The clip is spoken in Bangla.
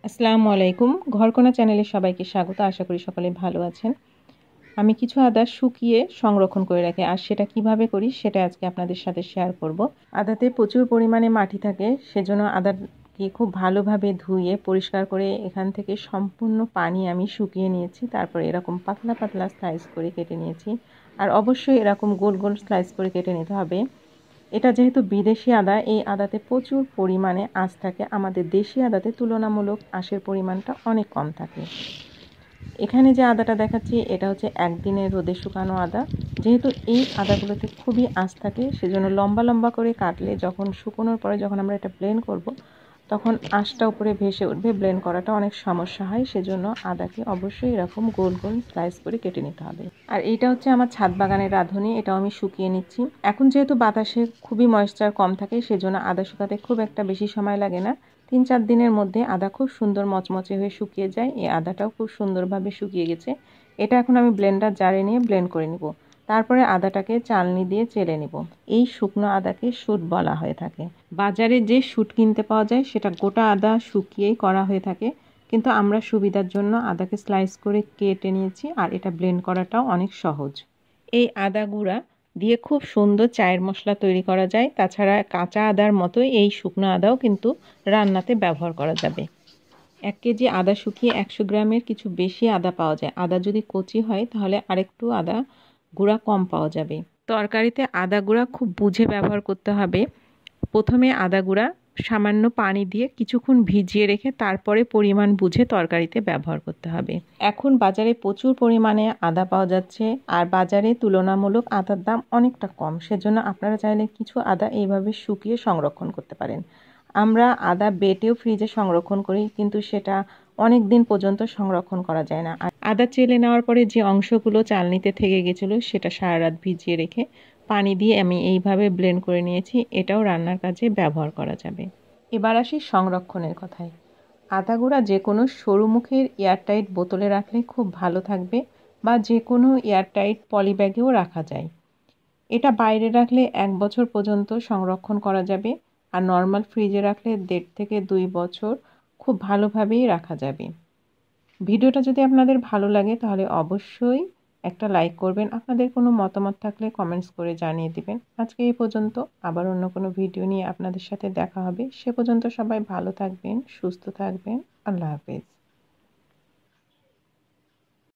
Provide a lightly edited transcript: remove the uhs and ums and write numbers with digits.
আসসালামু আলাইকুম। ঘরকোনা চ্যানেলে সবাইকে স্বাগত। আশা করি সকলে ভালো আছেন। আমি কিছু আদা শুকিয়ে সংরক্ষণ করে রাখি, আর সেটা কিভাবে করি সেটা আজকে আপনাদের সাথে শেয়ার করব। আদাতে প্রচুর পরিমাণে মাটি থাকে, সেজন্য আদাকে খুব ভালোভাবে ধুয়ে পরিষ্কার করে এখান থেকে সম্পূর্ণ পানি আমি শুকিয়ে নিয়েছি। তারপর এরকম পাতলা পাতলা স্লাইস করে কেটে নিয়েছি। আর অবশ্যই এরকম গোল গোল স্লাইস করে কেটে নিতে হবে। এটা যেহেতু বিদেশি আদা, এই আদাতে প্রচুর পরিমাণে আঁশ থাকে। আমাদের দেশি আদাতে তুলনামূলক আঁশের পরিমাণটা অনেক কম থাকে। এখানে যে আদাটা দেখাচ্ছি এটা হচ্ছে একদিনের রোদে শুকানো আদা। যেহেতু এই আদাগুলোতে খুবই আঁশ থাকে, সেজন্য লম্বা লম্বা করে কাটলে যখন শুকোনোর পরে যখন আমরা এটা ব্লেন্ড করব, তখন আঁশটা উপরে ভেসে উঠবে। ব্লেন্ড করাটা অনেক সমস্যা হয়, সেজন্য আদাকে অবশ্যই এরকম গোল গোল স্লাইস করে কেটে নিতে হবে। আর এটা হচ্ছে আমার ছাদ বাগানের রাঁধুনি, এটাও আমি শুকিয়ে নিচ্ছি। এখন যেহেতু বাতাসে খুবই ময়েশ্চার কম থাকে, সেজন্য আদা শুকাতে খুব একটা বেশি সময় লাগে না। 3-4 দিনের মধ্যে আদা খুব সুন্দর মচমচে হয়ে শুকিয়ে যায়। এই আদাটাও খুব সুন্দরভাবে শুকিয়ে গেছে। এটা এখন আমি ব্লেন্ডার জারে নিয়ে ব্লেন্ড করে নিব। তারপরে আদাটাকে চালনি দিয়ে চেলে নিব। এই শুকনো আদাকে শুট বলা হয়ে থাকে। বাজারে যে শুট কিনতে পাওয়া যায় সেটা গোটা আদা শুকিয়েই করা হয়ে থাকে, কিন্তু আমরা সুবিধার জন্য আদাকে স্লাইস করে কেটে নিয়েছি। আর এটা ব্লেন্ড করাটাও অনেক সহজ। এই আদা গুঁড়া দিয়ে খুব সুন্দর চায়ের মশলা তৈরি করা যায়। তাছাড়া কাঁচা আদার মতোই এই শুকনো আদাও কিন্তু রান্নাতে ব্যবহার করা যাবে। 1 কেজি আদা শুকিয়ে 100 গ্রামের কিছু বেশি আদা পাওয়া যায়। আদা যদি কচি হয় তাহলে আরেকটু আদা গুঁড়া কম পাওয়া যাবে। তরকারিতে আদা গুঁড়া খুব বুঝে ব্যবহার করতে হবে। প্রথমে আদা গুঁড়া সামান্য পানি দিয়ে কিছুক্ষণ ভিজিয়ে রেখে তারপরে পরিমাণ বুঝে তরকারিতে ব্যবহার করতে হবে। এখন বাজারে প্রচুর পরিমাণে আদা পাওয়া যাচ্ছে, আর বাজারে তুলনামূলক আদার দাম অনেকটা কম। সেজন্য আপনারা চাইলে কিছু আদা এইভাবে শুকিয়ে সংরক্ষণ করতে পারেন। আমরা আদা বেটেও ফ্রিজে সংরক্ষণ করি, কিন্তু সেটা অনেক দিন পর্যন্ত সংরক্ষণ করা যায় না। আর আদা চেলে নেওয়ার পরে যে অংশগুলো চালনিতে থেকে গেছিলো সেটা সারা রাত ভিজিয়ে রেখে পানি দিয়ে আমি এইভাবে ব্লেন্ড করে নিয়েছি। এটাও রান্নার কাজে ব্যবহার করা যাবে। এবার আসি সংরক্ষণের কথায়। আদা গুঁড়া যে কোনো সরু মুখের এয়ারটাইট বোতলে রাখলে খুব ভালো থাকবে, বা যে কোনো এয়ারটাইট পলিব্যাগেও রাখা যায়। এটা বাইরে রাখলে 1 বছর পর্যন্ত সংরক্ষণ করা যাবে, আর নর্মাল ফ্রিজে রাখলে 1.5 থেকে 2 বছর খুব ভালোভাবেই রাখা যাবে। ভিডিওটা যদি আপনাদের ভালো লাগে তাহলে অবশ্যই একটা লাইক করবেন। আপনাদের কোনো মতামত থাকলে কমেন্টস করে জানিয়ে দিবেন। আজকে এই পর্যন্ত, আবার অন্য কোনো ভিডিও নিয়ে আপনাদের সাথে দেখা হবে। সে পর্যন্ত সবাই ভালো থাকবেন, সুস্থ থাকবেন। আল্লাহ হাফেজ।